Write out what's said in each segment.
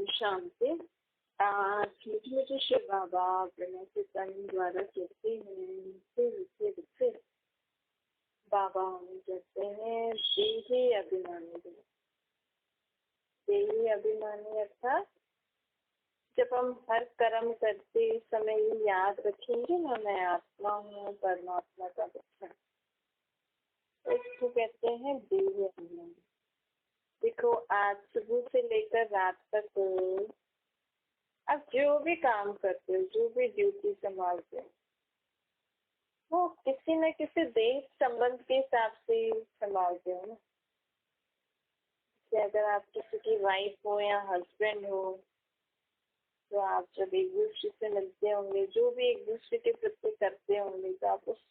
ओम शांति। आज मीठे मीठे शिव बाबा प्रणय चिंतन द्वारा कहते हैं फिर बाबा हमें कहते हैं देही अभिमानी। देही अभिमानी अर्थात जब हम हर कर्म करते समय ये याद रखेंगे ना, मैं आत्मा हूँ, परमात्मा का बच्चा, तो इसको कहते हैं देही अभिमानी। देखो, आज सुबह से लेकर रात तक आप जो भी काम करते हो, जो भी ड्यूटी संभालते हो, वो किसी न किसी देह संबंध के हिसाब से संभालते हो ना। जैसे अगर आप किसी की वाइफ हो या हस्बैंड हो, तो आप जब एक दूसरे से मिलते होंगे, जो भी एक दूसरे के प्रति करते होंगे, तो आप उस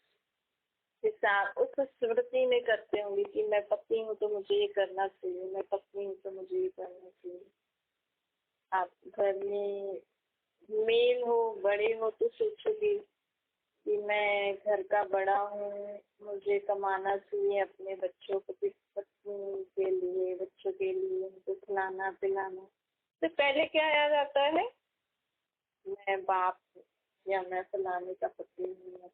हिसाब, उस स्मृति में करते होंगे कि मैं पत्नी हूँ तो मुझे ये करना चाहिए, मैं पत्नी हूँ तो मुझे ये करना चाहिए। आप घर में मेल हो, बड़े हो, तो सोचोगे कि मैं घर का बड़ा हूँ, मुझे कमाना चाहिए अपने बच्चों को, पत्नी के लिए, बच्चों के लिए उनको खिलाना पिलाना। तो पहले क्या याद आता है, मैं बाप हूँ या मैं फलाने का पति हूँ या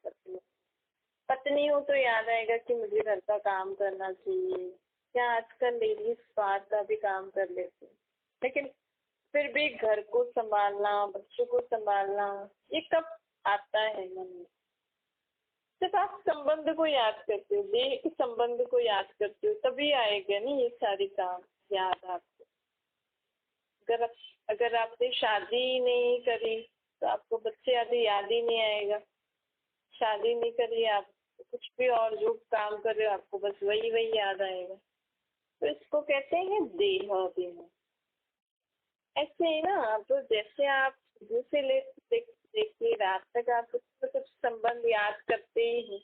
पत्नी हूँ, तो याद आएगा कि मुझे घर का काम करना चाहिए। क्या आजकल लेडीज बाहर का भी काम कर लेती हैं, लेकिन फिर भी घर को संभालना, बच्चों को संभालना, ये कब आता है मन में? जब आप संबंध को याद करते हो, देह के संबंध को याद करते हो, तभी आएगा नहीं ये सारी काम याद आपको। अगर आपने शादी नहीं करी तो आपको बच्चे आदि याद ही नहीं आएगा। शादी नहीं करी, आप कुछ भी और जो काम कर रहे हो, आपको बस वही याद आएगा। तो इसको कहते हैं देह अभिमान। ऐसे ही ना, तो जैसे आप शुरू से देखिए रात तक आप कुछ संबंध याद करते ही हैं।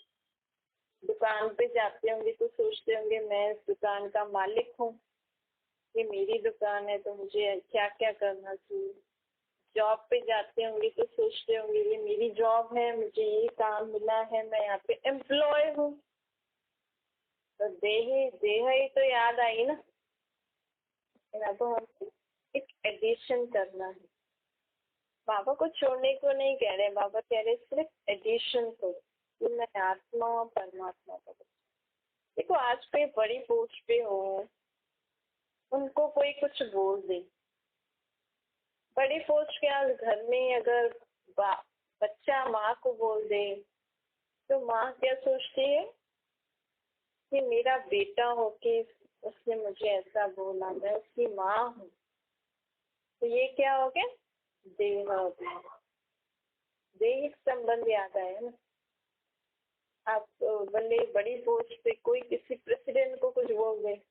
दुकान पे जाते होंगे तो सोचते होंगे मैं इस दुकान का मालिक हूँ, ये मेरी दुकान है, तो मुझे क्या क्या करना चाहिए। जॉब पे जाते होंगे तो सोचते होंगे ये मेरी जॉब है, मुझे ये काम मिला है, मैं यहाँ पे एम्प्लॉय हूँ। तो देह ही तो याद आई ना। तो हमको एक एडिशन करना है। बाबा को छोड़ने को नहीं कह रहे, बाबा कह रहे सिर्फ एडिशन करो कि मैं आत्मा और परमात्मा का बच्चा। देखो, आज कोई बड़ी पोस्ट पे हो, उनको कोई कुछ बोल दे, बड़ी पोस्ट के आज घर में अगर बच्चा माँ को बोल दे, तो माँ क्या सोचती है कि मेरा बेटा हो के उसने मुझे ऐसा बोला, मैं उसकी माँ हूँ। तो ये क्या हो गया, देह हो गया। देह संबंध याद आया ना। आप भले बड़ी पोस्ट पे कोई किसी प्रेसिडेंट को कुछ बोल दे,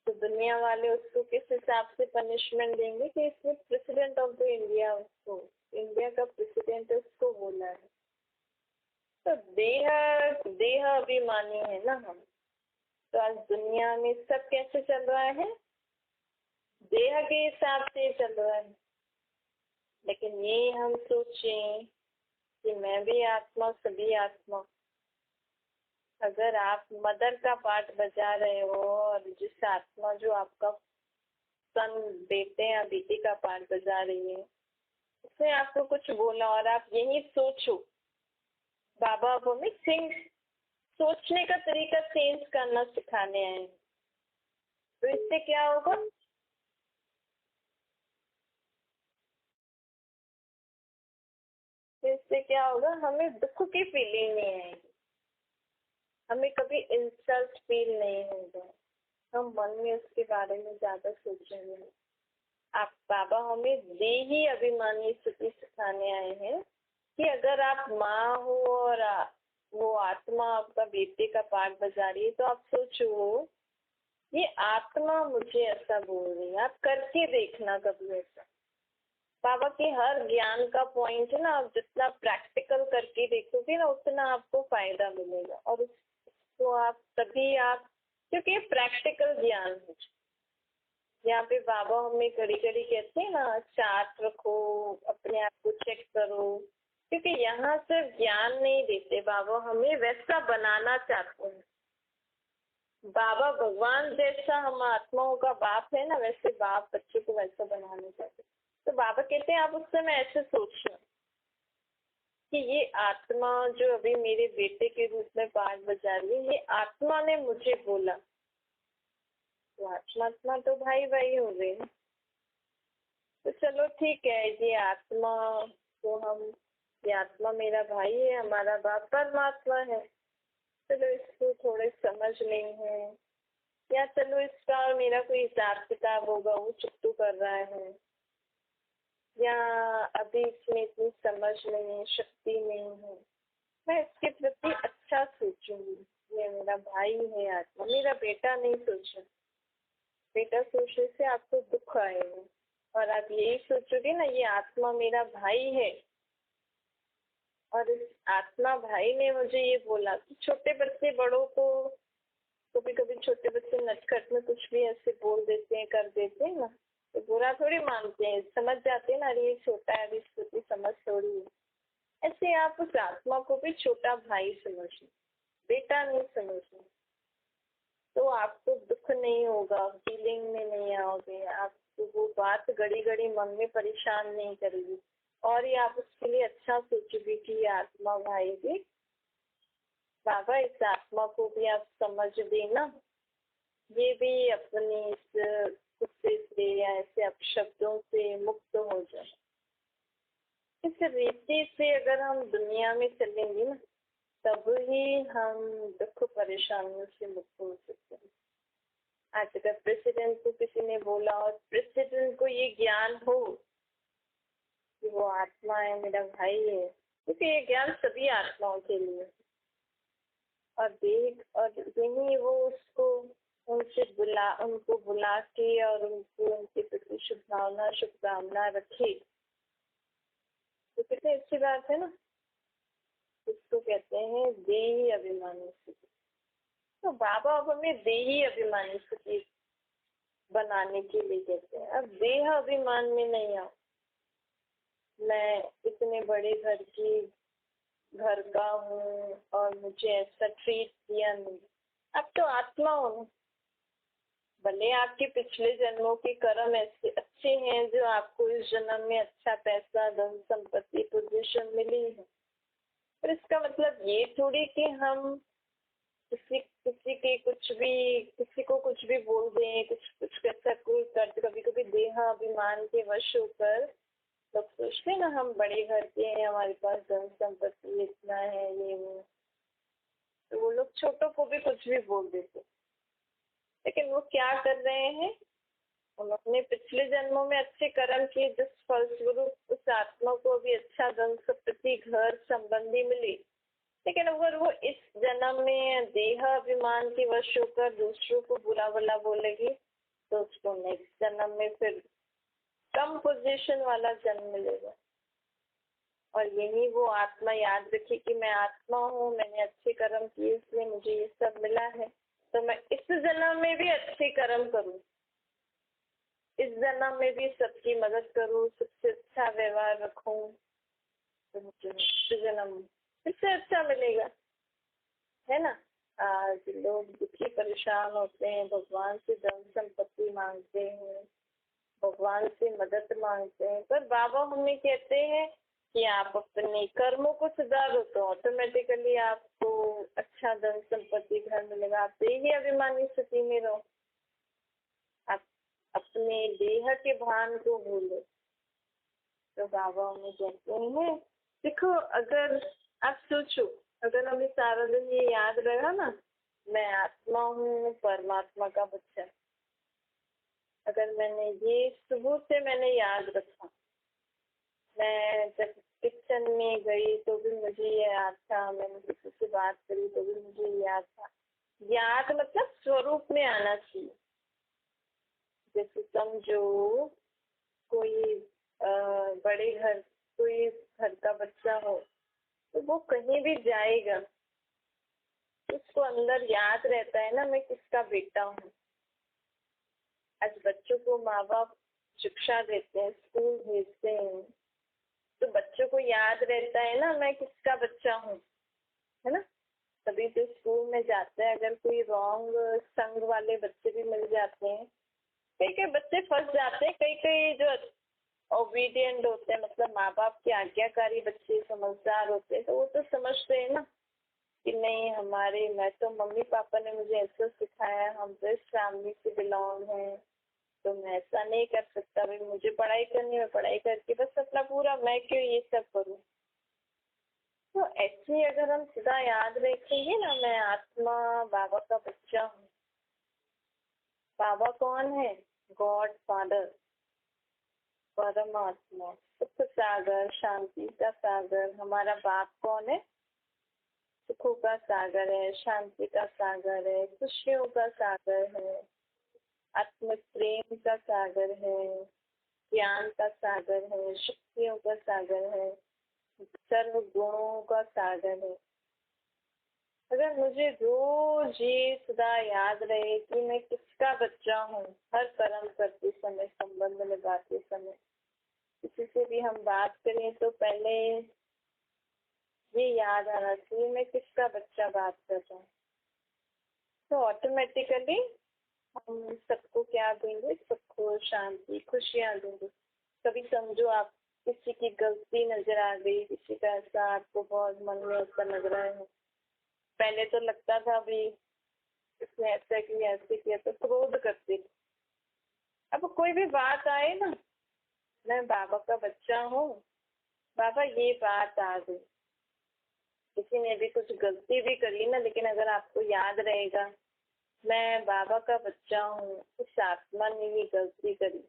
तो दुनिया वाले उसको किस हिसाब से पनिशमेंट देंगे कि इसने प्रेसिडेंट ऑफ द इंडिया, उसको इंडिया का प्रेसिडेंट उसको बोला है। तो देह अभिमानी है ना हम। तो आज दुनिया में सब कैसे चल रहा है, देह के हिसाब से चल रहा है। लेकिन ये हम सोचें कि मैं भी आत्मा, सभी आत्मा। अगर आप मदर का पार्ट बजा रहे हो और जिस आत्मा जो आपका सन, बेटे या बेटी का पार्ट बजा रही है, उसने आपको कुछ बोला और आप यही सोचो, बाबा अब हमें सोचने का तरीका चेंज करना सिखाने आए। तो इससे क्या होगा, हमें दुख की फीलिंग नहीं आएगी, हमें कभी इंसल्ट फील नहीं होगा, हम मन में उसके बारे में ज्यादा सोचेंगे। आप बाबा हमें देही अभिमानी स्थिति सिखाने आए हैं कि अगर आप माँ हो और वो आत्मा आपका बेटे का पार्ट बजा रही है, तो आप सोचो ये आत्मा मुझे ऐसा बोल रही है। आप करके देखना कभी ऐसा। बाबा के हर ज्ञान का पॉइंट है ना, आप जितना प्रैक्टिकल करके देखोगे ना, उतना आपको फायदा मिलेगा। और उसको आप तभी आप, क्योंकि प्रैक्टिकल ज्ञान है। यहाँ पे बाबा हमें घड़ी घड़ी कहते हैं ना, चार्ट रखो, अपने आप को चेक करो, क्योंकि यहाँ सिर्फ ज्ञान नहीं देते बाबा, हमें वैसा बनाना चाहते हैं। बाबा भगवान जैसा हम आत्माओं का बाप है ना, वैसे बाप बच्चे को वैसा बनाना चाहते। तो बाबा कहते हैं आप उस समय ऐसे सोचना कि ये आत्मा जो अभी मेरे बेटे के रूप में पाठ बजा रही है, ये आत्मा ने मुझे बोला। तो आत्मा आत्मा तो भाई भाई हो गए। तो चलो ठीक है, ये आत्मा तो हम, ये आत्मा मेरा भाई है, हमारा बाप परमात्मा है। चलो इसको थोड़े समझ नहीं है, या चलो इसका और मेरा कोई हिसाब किताब होगा, वो चुप्पू कर रहा है, या अभी इसमें इतनी समझ नहीं है, शक्ति नहीं है, मैं इसके प्रति अच्छा सोचूंगी। ये मेरा भाई है आत्मा, मेरा बेटा नहीं सोचा। बेटा सोचने से आपको दुख आएगा, और आप यही सोचोगे ना ये आत्मा मेरा भाई है, और इस आत्मा भाई ने मुझे ये बोला। कि छोटे बच्चे बड़ों को, कभी कभी छोटे बच्चे नटखट में कुछ भी ऐसे बोल देते हैं, कर देते हैं ना, तो बुरा थोड़ी मानते हैं, समझ जाते हैं ना, अरे ये छोटा है, अभी इसको इतनी समझ थोड़ी है। ऐसे आप उस आत्मा को भी छोटा भाई समझो, बेटा नहीं समझो, तो आपको दुख नहीं होगा, फीलिंग में नहीं आओगे, आपको वो बात घड़ी घड़ी मन में परेशान नहीं करेगी, और ये आप उसके लिए अच्छा सोचोगे कि ये आत्मा भाई भी, बाबा इस आत्मा को भी आप समझ देना, ये भी अपनी इस गुस्से से या ऐसे अपशब्दों से मुक्त हो जाए। इस रीति से अगर हम दुनिया में चलेंगे ना, तब ही हम दुख परेशानियों से मुक्त हो सकते हैं। आज अगर प्रेसिडेंट को किसी ने बोला और प्रेसिडेंट को ये ज्ञान हो कि वो आत्मा है, मेरा भाई है, क्योंकि ये ज्ञान सभी आत्माओं के लिए, और देख और यही वो उसको उनको बुला के और उनको उनके प्रति शुभकामना रखे, तो कितनी अच्छी बात है ना। इसको कहते हैं देही अभिमानी स्थिति। तो बाबा अब हमें देही अभिमानी स्थिति बनाने के लिए कहते हैं। अब देह अभिमान में नहीं आओ, मैं इतने बड़े घर का हूँ और मुझे ऐसा ट्रीट किया नहीं। अब तो आत्मा हो ना, भले आपके पिछले जन्मों के कर्म ऐसे अच्छे हैं जो आपको इस जन्म में अच्छा पैसा, धन संपत्ति, पोजीशन मिली है, पर इसका मतलब ये थोड़ी कि हम किसी को कुछ भी बोल दें, कुछ ऐसा कोई कर। कभी कभी देह अभिमान के वश होकर लोग सोचते हैं ना, हम बड़े घर के हैं, हमारे पास धन संपत्ति इतना है, ये वो, तो वो लोग छोटों को भी कुछ भी बोल देते। लेकिन वो क्या कर रहे हैं, हम अपने पिछले जन्मों में अच्छे कर्म किए, जिस फलस्वरूप उस आत्मा को भी अच्छा धन संपत्ति, घर संबंधी मिली। लेकिन अगर वो इस जन्म में देह अभिमान के वश होकर दूसरों को बुरा भला बोलेगी, तो उसको नेक्स्ट जन्म में फिर कम पोजीशन वाला जन्म मिलेगा। और यही वो आत्मा याद रखे कि मैं आत्मा हूँ, मैंने अच्छे कर्म किए इसलिए मुझे ये सब मिला है, तो मैं इस जन्म में भी अच्छे कर्म करूँ, इस जन्म में भी सबकी मदद करूँ, सबसे अच्छा व्यवहार रखूँ, तो मुझे नेक्स्ट जन्म इससे अच्छा मिलेगा, है ना। आज लोग दुखी परेशान होते हैं, भगवान से धन संपत्ति मांगते हैं, भगवान से मदद मांगते हैं, पर बाबा हमें कहते हैं कि आप अपने कर्मों को सुधारो तो ऑटोमेटिकली आपको अच्छा धन संपत्ति घर मिलेगा। आप देही अभिमानी स्थिति में रहो, आप अपने देह के भान को भूलो। तो बाबा हमें कहते हैं, देखो अगर आप सोचो, अगर हमें सारा दिन ये याद रहा ना, मैं आत्मा हूँ, परमात्मा का बच्चा, अगर मैंने ये सुबह से मैंने याद रखा, मैं जब किचन में गई तो भी मुझे ये याद था, मैंने किसी से बात करी तो भी मुझे याद था। याद मतलब स्वरूप में आना चाहिए। जैसे समझो कोई बड़े घर, कोई घर का बच्चा हो, तो वो कहीं भी जाएगा, उसको अंदर याद रहता है ना, मैं किसका बेटा हूँ। आज बच्चों को माँ बाप शिक्षा देते हैं, स्कूल भेजते हैं, तो बच्चों को याद रहता है ना, मैं किसका बच्चा हूँ, है ना। तभी तो स्कूल में जाते हैं। अगर कोई रॉन्ग संग वाले बच्चे भी मिल जाते हैं, कई कई बच्चे फंस जाते हैं, कई कई जो ओबीडियंट होते हैं, मतलब माँ बाप के आज्ञाकारी बच्चे समझदार होते हैं, तो वो तो समझते हैं ना कि नहीं, हमारे मैं तो मम्मी पापा ने मुझे ऐसा सिखाया, हम तो इस फैमिली से बिलोंग हैं, तो मैं ऐसा नहीं कर सकता, भाई मुझे पढ़ाई करनी है, पढ़ाई करके बस अपना पूरा, मैं क्यों ये सब करूँ। तो ऐसे अगर हम सदा याद रखेंगे ना, मैं आत्मा बाबा का बच्चा हूँ। बाबा कौन है? गॉड फादर, परमात्मा, सुख सागर, शांति का सागर। हमारा बाप कौन है? सुखों का सागर है, शांति का सागर है, खुशियों का सागर है, आत्म प्रेम का सागर है, ज्ञान का सागर है, शक्तियों का सागर है, सर्व गुणों का सागर है। अगर मुझे रोज ये सदा याद रहे कि मैं किसका बच्चा हूँ, हर कर्म करते समय, संबंध निभाते समय, किसी से भी हम बात करें तो पहले ये याद आना चाहिए मैं किसका बच्चा बात कर रहा हूँ। तो ऑटोमेटिकली हम सबको क्या देंगे? सबको शांति, खुशियाँ देंगे। कभी समझो आप किसी की गलती नजर आ गई, किसी का ऐसा आपको बहुत मन में उसका लग रहा है, पहले तो लगता था भी इसने ऐसा किया, ऐसे किया, तो क्रोध करते थे। अब कोई भी बात आए ना, मैं बाबा का बच्चा हूँ, बाबा ये बात आ गई, किसी ने भी कुछ गलती भी करी ना, लेकिन अगर आपको याद रहेगा मैं बाबा का बच्चा हूँ, उस आत्मा ने ये गलती करी,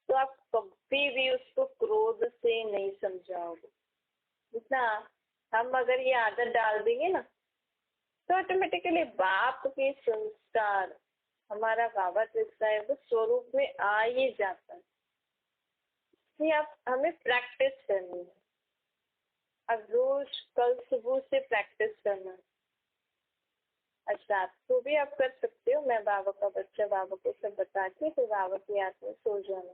तो आप कभी भी उसको क्रोध से नहीं समझाओगे। जितना हम अगर ये आदत डाल देंगे ना, तो ऑटोमेटिकली बाप के संस्कार, हमारा बाबा जैसा है वो स्वरूप में आ ही जाता है। ये आप हमें प्रैक्टिस करनी है। अब रोज कल सुबह से प्रैक्टिस करना। अच्छा, रात भी आप कर सकते हो, मैं बाबा का बच्चा, बाबा को सब बता के फिर बाबा की याद में सो जाना।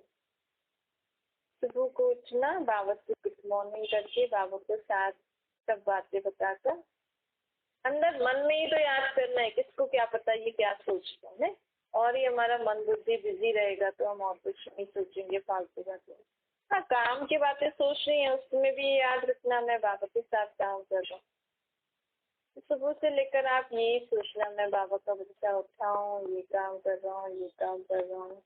सुबह को उठना, बाबा से गुड मॉर्निंग करके बाबा को साथ सब बातें बताकर अंदर मन में ही तो याद करना है, किसको क्या पता ये क्या सोचता है। और ये हमारा मन बुद्धि बिजी रहेगा तो हम और कुछ नहीं सोचेंगे फालतू बातें। हाँ, काम की बातें सोच रही है उसमें भी याद रखना मैं बाबा के साथ काम कर रहा हूँ। सुबह से लेकर आप यही सोचना मैं बाबा का बच्चा उठा हूँ, ये काम कर रहा हूँ, ये काम कर रहा हूँ,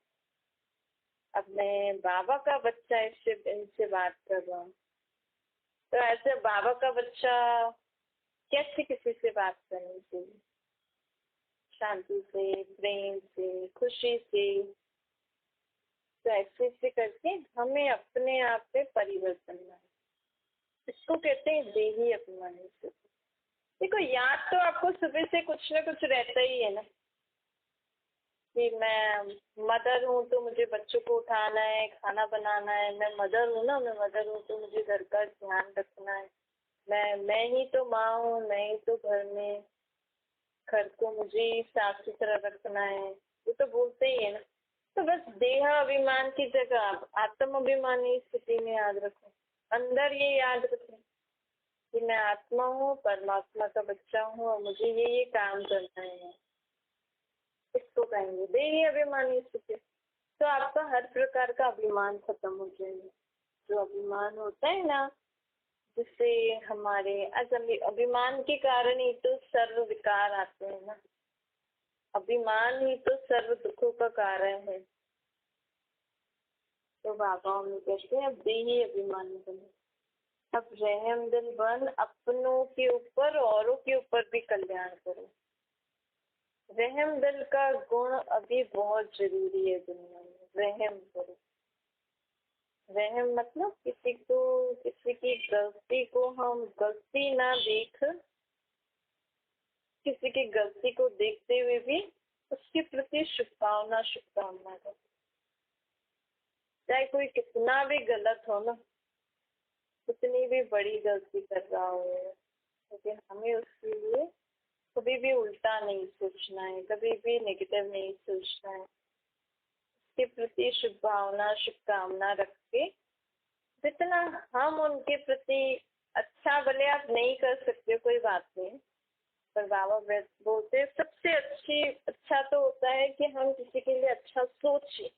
अब मैं बाबा का बच्चा इससे इनसे बात कर रहा हूँ। तो ऐसे बाबा का बच्चा कैसे किसी से बात करनी चाहिए? शांति से, प्रेम से, खुशी से। तो ऐसे ऐसे करके हमें अपने आप में परिवर्तन लाए। इसको कहते हैं देही अभिमानी से। देखो, याद तो आपको सुबह से कुछ ना कुछ रहता ही है ना, कि मैं मदर हूँ तो मुझे बच्चों को उठाना है, खाना बनाना है। मैं मदर हूँ ना, मैं मदर हूँ तो मुझे घर का ध्यान रखना है। मैं ही तो माँ हूँ, मैं ही तो घर में घर को मुझे ही साफ सुथरा रखना है। ये तो बोलते ही है ना। तो बस देह अभिमान की जगह आप आत्म अभिमानी स्थिति में याद रखो। अंदर ये याद रखो कि मैं आत्मा हूँ, परमात्मा का बच्चा हूँ और मुझे ये काम करना है। इसको कहेंगे देही अभिमानी स्थिति। तो आपका हर प्रकार का अभिमान खत्म हो जाएगा। जो अभिमान होता है ना, जिससे हमारे अभिमान के कारण ही तो सर्व विकार आते हैं ना। अभिमान ही तो सर्व दुखों का कारण है। तो बाबा हमें कहते हैं अब देही अभिमानी बने, अब रहम दिल बन, अपनों के ऊपर औरों के ऊपर भी कल्याण करो। रहम दिल का गुण अभी बहुत जरूरी है दुनिया में। रहम करो। रहम मतलब किसी की गलती को हम गलती ना देख, किसी की गलती को देखते हुए भी उसके प्रति शुभकामना करो। चाहे कोई कितना भी गलत हो ना, कितनी भी बड़ी गलती कर रहा हो, लेकिन हमें उसके लिए कभी भी उल्टा नहीं सोचना है, कभी भी नेगेटिव नहीं सोचना है। उसके प्रति शुभकामना रख के जितना हम उनके प्रति अच्छा, भले आप नहीं कर सकते कोई बात नहीं, पर बाबा बोलते सबसे अच्छा तो होता है कि हम किसी के लिए अच्छा सोचें।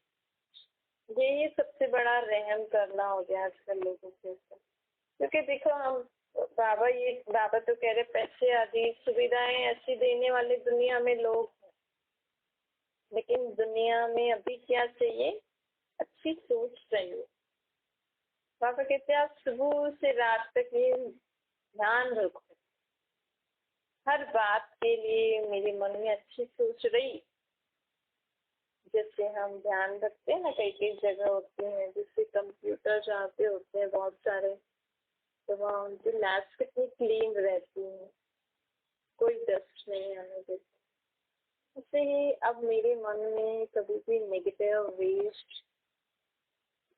यही सबसे बड़ा रहम करना हो गया आजकल लोगों के ऊपर। क्योंकि देखो हम बाबा तो कह रहे पैसे आदि सुविधाएं ऐसी देने वाले दुनिया में लोग हैं, लेकिन दुनिया में अभी क्या चाहिए? अच्छी सोच चाहिए। बाबा कहते हैं आप सुबह से रात तक ये ध्यान रखो, हर बात के लिए मेरे मन में अच्छी सोच रही। जैसे हम ध्यान रखते हैं ना, कई कई जगह होते हैं जैसे कंप्यूटर जहाँ पे होते हैं बहुत सारे, तो वहाँ उनकी लैब्स कितनी क्लीन रहती हैं, कोई डस्ट नहीं आने देती। ऐसे ही अब मेरे मन में कभी भी नेगेटिव वेस्ट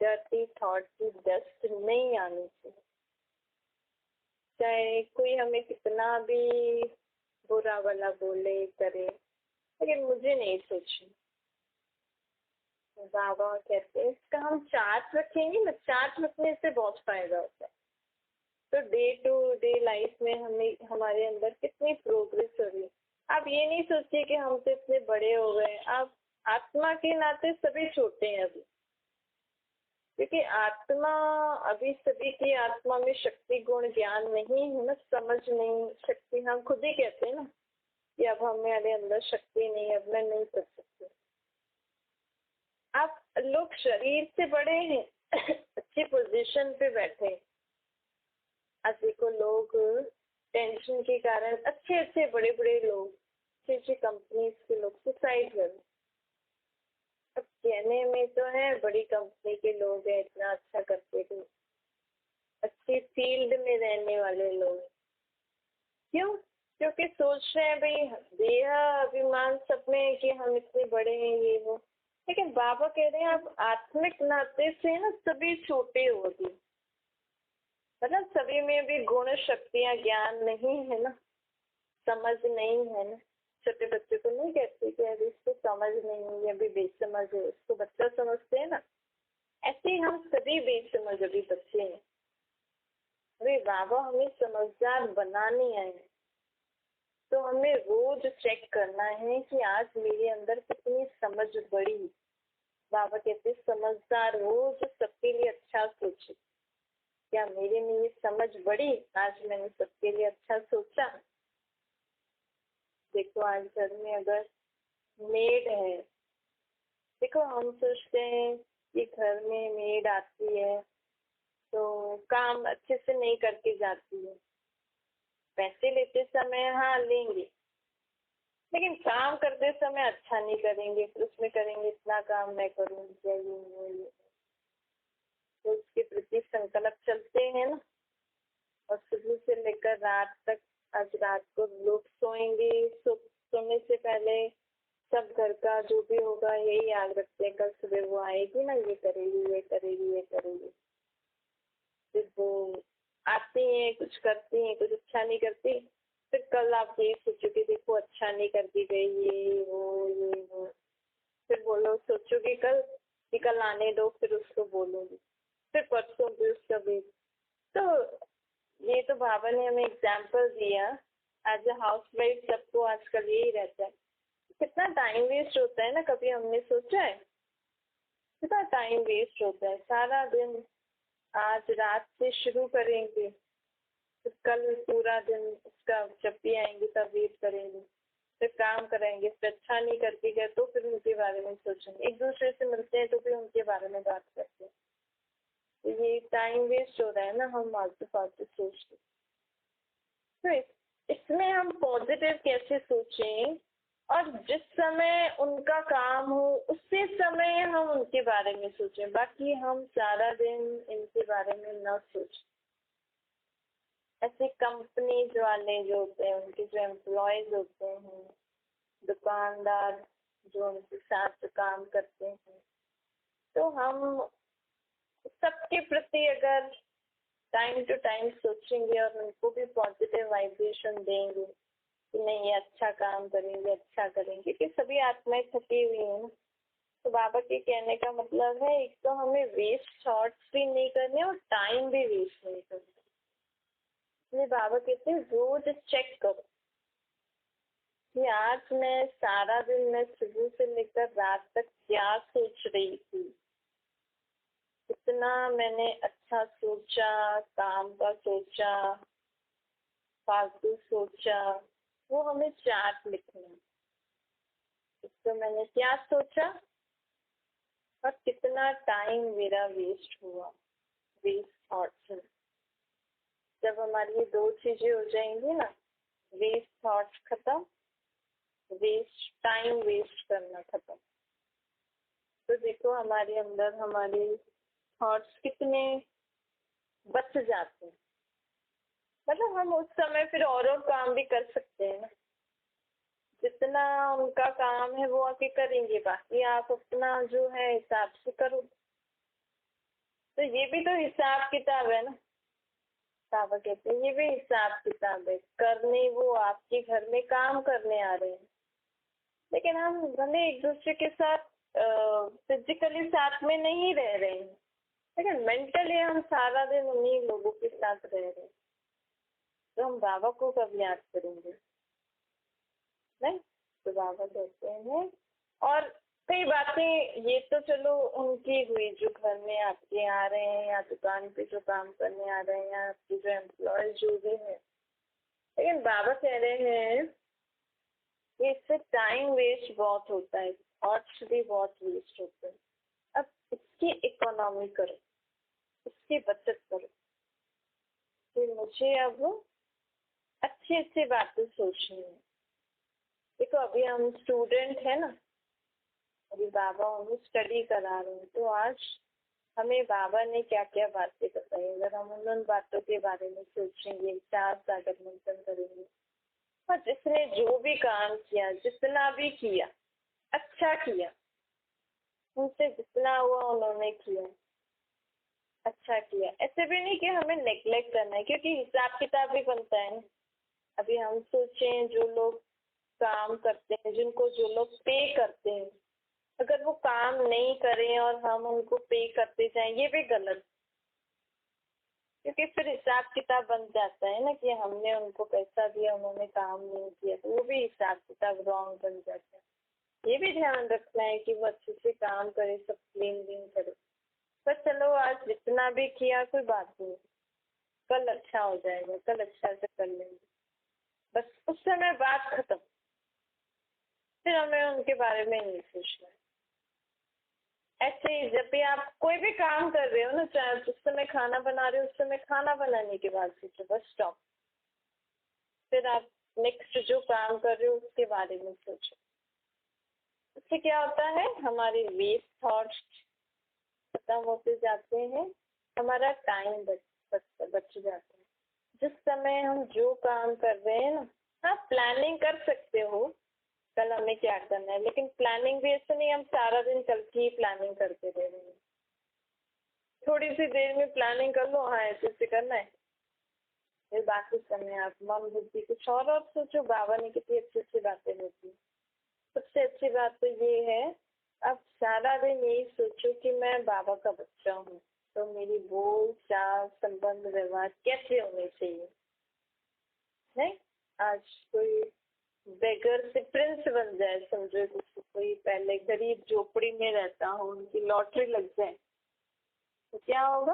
डर्टी थॉट की डस्ट नहीं आनी चाहिए। चाहे कोई हमें कितना भी बुरा भला बोले करे, लेकिन मुझे नहीं सोचना। बाबा कहते हैं इसका हम चार्ट रखेंगे ना, चार्ट रखने से बहुत फायदा होता है। तो डे टू डे लाइफ में हमारे अंदर कितनी प्रोग्रेस हो रही है। आप ये नहीं सोचिए कि हम तो इतने बड़े हो गए। आप आत्मा के नाते सभी छोटे हैं अभी, क्योंकि आत्मा अभी सभी की आत्मा में शक्ति गुण ज्ञान नहीं है ना, समझ नहीं शक्ति। हम खुद ही कहते हैं ना कि अब हमारे अंदर शक्ति नहीं, अब मैं नहीं कर सकती। आप लोग शरीर से बड़े हैं, अच्छी पोजीशन पे बैठे। आज देखो लोग टेंशन के कारण अच्छे बड़े बड़े लोग, अच्छी कंपनीज के लोग सुसाइड कर। अब कहने में तो है बड़ी कंपनी के लोग हैं, इतना अच्छा करते थे, अच्छी फील्ड में रहने वाले लोग। क्यों? क्योंकि सोच रहे हैं भाई देह अभिमान सब में है कि हम इतने बड़े हैं ये वो। लेकिन बाबा कह रहे हैं आप आत्मिक नाते से ना सभी छोटे हो अभी, मतलब सभी में भी गुण शक्तियाँ ज्ञान नहीं है ना, समझ नहीं है ना। छोटे बच्चे को नहीं कहते कि अभी इसको समझ नहीं है, अभी बेसमझ है, इसको बच्चा समझते हैं ना। ऐसे ही हम सभी बेसमझ अभी बच्चे हैं। अरे बाबा हमें समझदार बनाने आए, तो हमें रोज चेक करना है कि आज मेरे अंदर कितनी समझ बढ़ी। बाबा कहते समझदार हो जो सबके लिए अच्छा सोचे। क्या मेरे में ये समझ बढ़ी? आज मैंने सबके लिए अच्छा सोचा। देखो आज घर में अगर मेड है, देखो हम सोचते हैं कि घर में मेड आती है तो काम अच्छे से नहीं करके जाती है। पैसे लेते समय हाँ लेंगे, लेकिन काम करते समय अच्छा नहीं करेंगे, फिर उसमें करेंगे इतना काम मैं करूँगी ये। तो उसके प्रति संकल्प चलते हैं ना, और सुबह से लेकर रात तक, आज रात को लोग सोएंगे, सोने से पहले सब घर का जो भी होगा यही याद रखते हैं कल सुबह वो आएगी ना, ये करेगी ये करेगी ये करेगी। फिर वो आती हैं, कुछ करती हैं, कुछ अच्छा नहीं करती, फिर कल आप यही सोचोगे देखो अच्छा नहीं करती गई ये वो। फिर बोलो सोचोगे कल कि कल आने दो, फिर उसको बोलोगे, फिर परसों भी उसका भी। तो ये तो बाबा ने हमें एग्जाम्पल दिया। एज अ हाउस वाइफ सबको आजकल यही रहता है, कितना टाइम वेस्ट होता है ना। कभी हमने सोचा है कितना टाइम वेस्ट होता है? सारा दिन आज रात से शुरू करेंगे, फिर कल पूरा दिन उसका जब भी आएंगे तब वेट करेंगे, फिर काम कराएंगे, फिर अच्छा नहीं करके गए तो फिर उनके बारे में सोचेंगे, एक दूसरे से मिलते हैं तो फिर उनके बारे में बात करते हैं। तो ये टाइम वेस्ट हो रहा है ना, हम फालतू फालतू सोचते। तो इसमें हम पॉजिटिव कैसे सोचें, और जिस समय उनका काम हो उसी समय हम उनके बारे में सोचें, बाकी हम सारा दिन इनके बारे में न सोचें। ऐसे कंपनीज वाले जो होते हैं, उनके जो एम्प्लॉयज होते हैं, दुकानदार जो उनके साथ काम करते हैं, तो हम सबके प्रति अगर टाइम टू टाइम सोचेंगे और उनको भी पॉजिटिव वाइब्रेशन देंगे कि नहीं ये अच्छा काम करेंगे, अच्छा करेंगे, कि सभी आत्माएं थकी हुई हैं ना। तो बाबा के कहने का मतलब है एक तो हमें वेस्ट थॉट्स भी नहीं करने और टाइम भी वेस्ट नहीं करना। इसलिए बाबा कहते हैं रोज चेक करो कि आज मैं सारा दिन, मैं सुबह से लेकर रात तक क्या सोच रही थी। इतना मैंने अच्छा सोचा, काम का सोचा, फालतू सोचा, वो हमें चार्ट लिखना है। तो मैंने क्या सोचा और कितना टाइम मेरा वेस्ट हुआ, वेस्ट थॉट्स में। जब हमारी ये दो चीजें हो जाएंगी ना, वेस्ट थॉट्स खत्म, वेस्ट टाइम वेस्ट करना खत्म, तो देखो हमारे अंदर हमारे थॉट्स कितने बच जाते हैं। मतलब हम उस समय फिर और काम भी कर सकते हैं ना। जितना उनका काम है वो आके करेंगे, बाकी आप अपना जो है हिसाब से करो। तो ये भी तो हिसाब किताब है ना। पापा कहते हैं ये भी हिसाब किताब है, करने वो आपके घर में काम करने आ रहे हैं, लेकिन हम भले एक दूसरे के साथ फिजिकली साथ में नहीं रह रहे हैं, लेकिन मेंटली हम सारा दिन उन्हीं लोगों के साथ रह रहे हैं। तो हम बाबा को कब याद करेंगे? नहीं। तो बाबा कहते हैं, और कई बातें ये तो चलो उनकी हुई जो घर में आपके आ रहे हैं या दुकान पे जो काम करने आ रहे हैं या आपके जो एम्प्लॉय जो भी है, लेकिन बाबा कह रहे हैं कि इससे टाइम वेस्ट बहुत होता है, थॉट्स भी बहुत वेस्ट होते हैं। अब इसकी इकोनॉमी करो, इसकी बचत करो कि मुझे अब अच्छी अच्छी बातें सोचनी है। देखो अभी हम स्टूडेंट है ना, अभी बाबा हमें स्टडी करा रहे हैं, तो आज हमें बाबा ने क्या क्या बातें बताई, अगर हम उन बातों के बारे में सोचेंगे, विचार सागर मंथन करेंगे, और जिसने जो भी काम किया, जितना भी किया, अच्छा किया, उनसे जितना हुआ उन्होंने किया, अच्छा किया। ऐसे भी नहीं कि हमें नेग्लेक्ट करना है, क्योंकि हिसाब किताब भी बनता है ना। अभी हम सोचें जो लोग काम करते हैं, जिनको जो लोग पे करते हैं, अगर वो काम नहीं करें और हम उनको पे करते जाएं, ये भी गलत, क्योंकि फिर हिसाब किताब बन जाता है ना कि हमने उनको पैसा दिया, उन्होंने काम नहीं किया, तो वो भी हिसाब किताब रॉन्ग बन जाता है। ये भी ध्यान रखना है कि वो अच्छे से काम करे, सब क्लीन व्लीन करे। पर चलो आज जितना भी किया कोई बात नहीं, कल अच्छा हो जाएगा, कल अच्छा से कर लेंगे, बस उस समय बात खत्म। फिर हमें उनके बारे में नहीं सोचना है। ऐसे ही जब भी आप कोई भी काम कर रहे हो ना, चाहे उस समय खाना बना रहे हो, उस समय खाना बनाने के बाद सोचो, बस स्टॉप। फिर आप नेक्स्ट जो काम कर रहे हो उसके बारे में सोचो। इससे क्या होता है, हमारे वेस्ट थॉट्स खत्म होते जाते हैं, हमारा टाइम बच जाता है। जिस समय हम जो काम कर रहे हैं ना, आप प्लानिंग कर सकते हो कल हमें क्या करना है, लेकिन प्लानिंग भी ऐसे नहीं हम सारा दिन कल की ही प्लानिंग करते रह रहे हैं। थोड़ी सी देर में प्लानिंग कर लो, हाँ ऐसे ऐसे करना है, फिर बाकी समय आप मन बुद्धि कुछ और सोचो। बाबा ने कितनी अच्छी अच्छी बातें होती। सबसे अच्छी बात तो ये है, अब सारा दिन यही सोचो कि मैं बाबा का बच्चा हूँ, तो मेरी बोल चाल संबंध व्यवहार कैसे होने चाहिए। नहीं, आज कोई बेगर से प्रिंस बन जाए, समझो कोई पहले गरीब झोपड़ी में रहता हो, उनकी लॉटरी लग जाए, तो क्या होगा,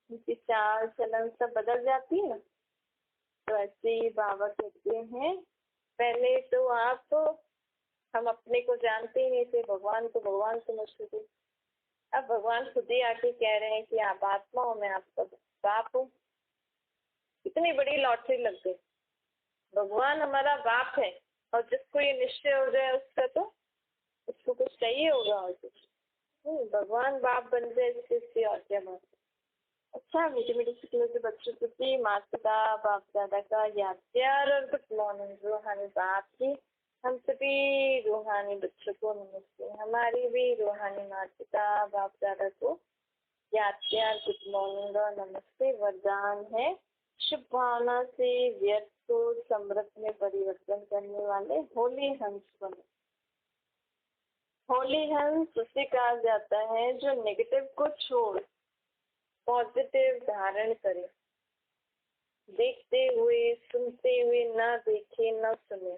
उनकी चाल चलन सब बदल जाती है। तो ऐसे ही बाबा कहते हैं, पहले तो आप, हम अपने को जानते ही नहीं थे, भगवान को भगवान समझते थे। अब भगवान खुद ही आके कह रहे हैं कि आप आत्मा हो, मैं आपका बाप हूँ। इतनी बड़ी लॉटरी लग गई, भगवान हमारा बाप है, और जिसको ये निश्चय हो जाए उसका, तो उसको कुछ चाहिए होगा और कुछ भगवान बाप बन जाए, इससे और क्या बात है। अच्छा, मीठे मीठे सिकलों के बच्चों प्रति माता पिता बाप दादा का याद प्यार और गुड मॉर्निंग। रूहानी बाप की हम सभी रूहानी बच्चों को नमस्ते। हमारी भी रूहानी माता पिता बाप दादा को याद प्यार गुड मॉर्निंग और नमस्ते। वरदान है, शुभ भावना से व्यर्थ को समृद्ध में परिवर्तन करने वाले होली हंस बने। होली हंस उसे कहा जाता है जो नेगेटिव को छोड़ पॉजिटिव धारण करे, देखते हुए सुनते हुए न देखे न सुने,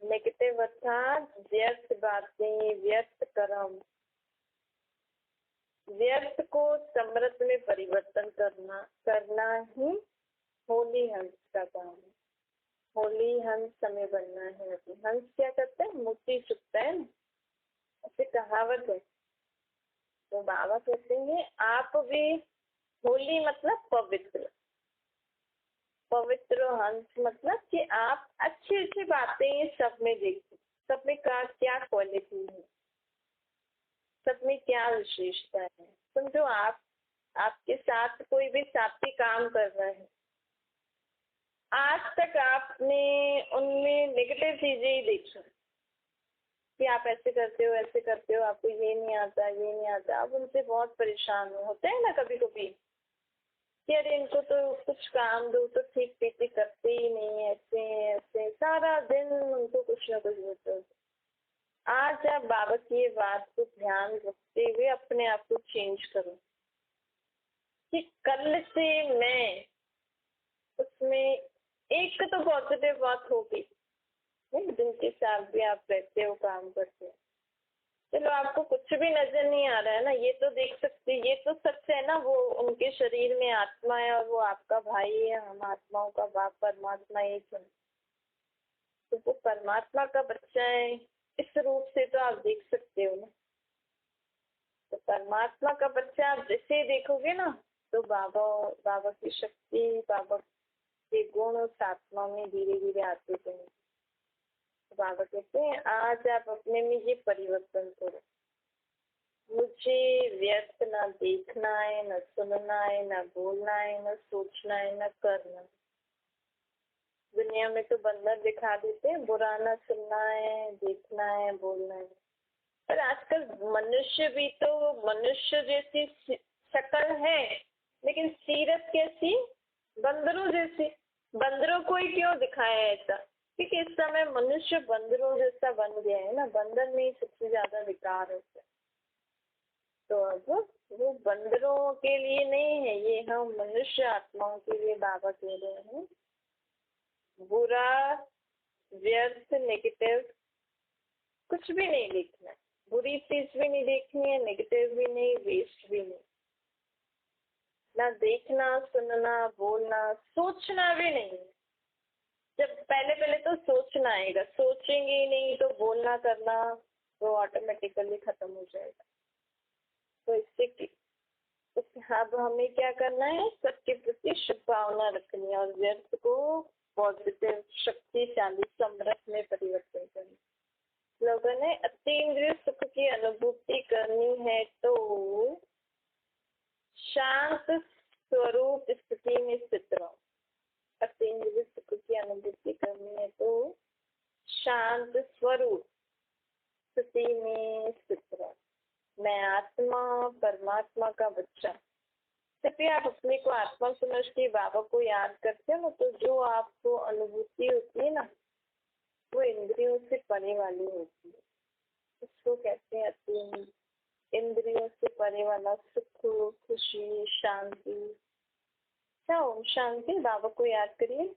नेगेटिव अर्थात व्यर्थ बातें, व्यर्थ कर्म, व्यर्थ को समृद्ध में परिवर्तन करना ही होली हंस का काम है। होली हंस हमें बनना है। हंस क्या करता है? मोती चुपता है ना, ऐसे कहावत है। तो बाबा कहते हैं आप भी होली मतलब पवित्र, पवित्र हंस मतलब कि आप अच्छी अच्छी बातें सब में देखो, सब में क्या क्या क्वालिटी है, सब में क्या विशेषता है। समझो आपके साथ कोई भी साथी काम कर रहा है, आज तक आपने उनमें नेगेटिव चीजें ही देखी कि आप ऐसे करते हो, ऐसे करते हो, आपको ये नहीं आता, ये नहीं आता। आप उनसे बहुत परेशान होते हैं ना कभी कभी कि अरे इनको तो कुछ काम दो तो ठीक ठीक करते ही नहीं, ऐसे ऐसे सारा दिन उनको कुछ ना कुछ होता है। आज आप बाबा की ये बात को ध्यान रखते हुए अपने आप को चेंज करो कि कल से मैं उसमें एक तो पॉजिटिव बात होगी, जिनके साथ भी आप रहते हो, काम करते हो। चलो आपको कुछ भी नजर नहीं आ रहा है ना, ये तो देख सकते, ये तो सच है ना, वो उनके शरीर में आत्मा है और वो आपका भाई है, हम आत्माओं का बाप परमात्मा एक है। तो वो परमात्मा का बच्चा है, इस रूप से तो आप देख सकते हो ना। तो परमात्मा का बच्चा आप जैसे देखोगे ना, तो बाबा बाबा की शक्ति, बाबा के गुण उस आत्मा में धीरे धीरे आते जाएंगे। तो बाबा कहते हैं आज आप अपने में ये परिवर्तन करो, मुझे व्यर्थ ना देखना है, न सुनना है, न बोलना है, न सोचना है, न करना। दुनिया में तो बंदर दिखा देते हैं, बुरा ना सुनना है, देखना है, बोलना है। पर आजकल मनुष्य भी तो मनुष्य जैसी शक्ल है, लेकिन सीरत कैसी? बंदरों जैसी। बंदरों को ही क्यों दिखाया ऐसा? क्योंकि इस समय मनुष्य बंदरों जैसा बन गया है ना, बंदर में ही सबसे ज्यादा विकार होता है। तो अब वो बंदरों के लिए नहीं है, ये हम मनुष्य आत्माओं के लिए बाबा कह रहे हैं। बुरा, व्यर्थ, नेगेटिव कुछ भी नहीं देखना है, बुरी चीज भी नहीं देखनी है, नेगेटिव भी नहीं, वेस्ट भी नहीं। ना देखना, सुनना, बोलना, सोचना भी नहीं। जब पहले पहले तो सोचना आएगा, सोचेंगे ही नहीं तो बोलना करना तो ऑटोमेटिकली खत्म हो जाएगा। तो इससे अब हमें क्या करना है? सबके प्रति शुभ भावना रखनी है और व्यर्थ को पॉजिटिव, शक्तिशाली, समृद्ध में परिवर्तन करना। लोगों ने अतीन्द्रिय सुख की अनुभूति करनी है तो शांत स्वरूप स्थिति में स्थित रहो। अतीन्द्रिय सुख की अनुभूति करनी है तो शांत स्वरूप स्थिति में स्थित रहो। मैं आत्मा, परमात्मा का बच्चा। जब भी आप अपने को आत्मा समझ के बाबा को याद करते हो ना, तो जो आपको अनुभूति होती है ना, वो इंद्रियों से परे वाली होती है। उसको कहते हैं अति इंद्रियों से परे वाला सुख, खुशी, शांति। क्या ओम शांति? बाबा को याद करिए।